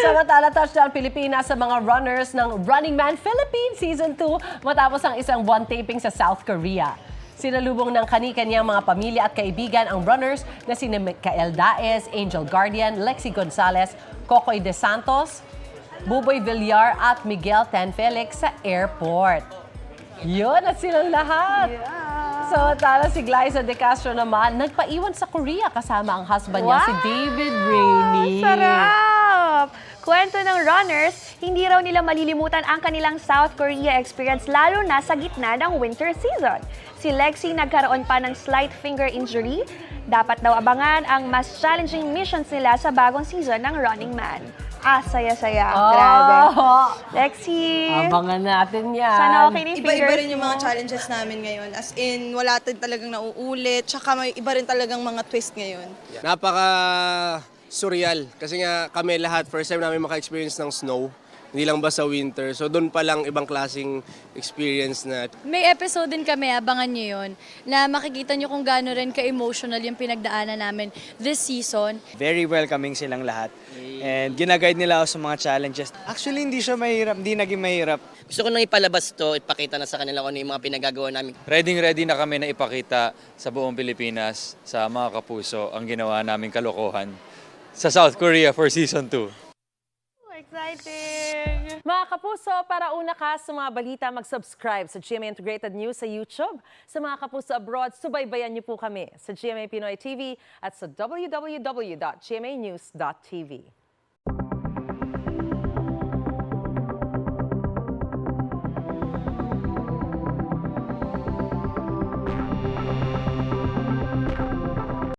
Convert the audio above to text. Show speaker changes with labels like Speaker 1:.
Speaker 1: Samantala, touchdown Pilipinas sa mga runners ng Running Man Philippines Season 2 matapos ang isang buwan taping sa South Korea. Sinalubong ng kani-kanyang mga pamilya at kaibigan ang runners na sina Mikael Daes, Angel Guardian, Lexi Gonzalez, Kokoy De Santos, Buboy Villar at Miguel Tan Felix sa airport. Yun at silang lahat. Samantala si Glyza De Castro naman nagpaiwan sa Korea kasama ang husband niya si David Rainey.
Speaker 2: Sarap! Kwento ng runners, hindi raw nila malilimutan ang kanilang South Korea experience lalo na sa gitna ng winter season. Si Lexi nagkaroon pa ng slight finger injury. Dapat daw abangan ang mas challenging missions nila sa bagong season ng Running Man. Saya-saya. Grabe. Lexi!
Speaker 1: Abangan natin yan.
Speaker 2: Sana okay ni
Speaker 3: Iba-iba
Speaker 2: fingers
Speaker 3: rin yung mga challenges namin ngayon. As in, wala talagang nauulit. Tsaka may iba rin talagang mga twist ngayon.
Speaker 4: Napaka-surreal. Kasi nga kami lahat, first time namin maka-experience ng snow. Hindi lang ba sa winter. So doon pa lang ibang klaseng experience na.
Speaker 5: May episode din kami, abangan nyo yun, na makikita nyo kung gaano rin ka-emotional yung pinagdaanan namin this season.
Speaker 6: Very welcoming silang lahat. And ginaguide nila ako sa mga challenges. Actually, hindi siya mahirap, hindi naging mahirap.
Speaker 7: Gusto ko nang ipalabas to, ipakita na sa kanila kung ano yung mga pinagagawa namin.
Speaker 8: Ready na kami na ipakita sa buong Pilipinas, sa mga kapuso, ang ginawa naming kalokohan sa South Korea for Season 2.
Speaker 2: Exciting!
Speaker 1: Mga kapuso, para una ka sa mga balita, mag-subscribe sa GMA Integrated News sa YouTube. Sa mga kapuso abroad, subaybayan niyo po kami sa GMA Pinoy TV at sa www.gmanews.tv.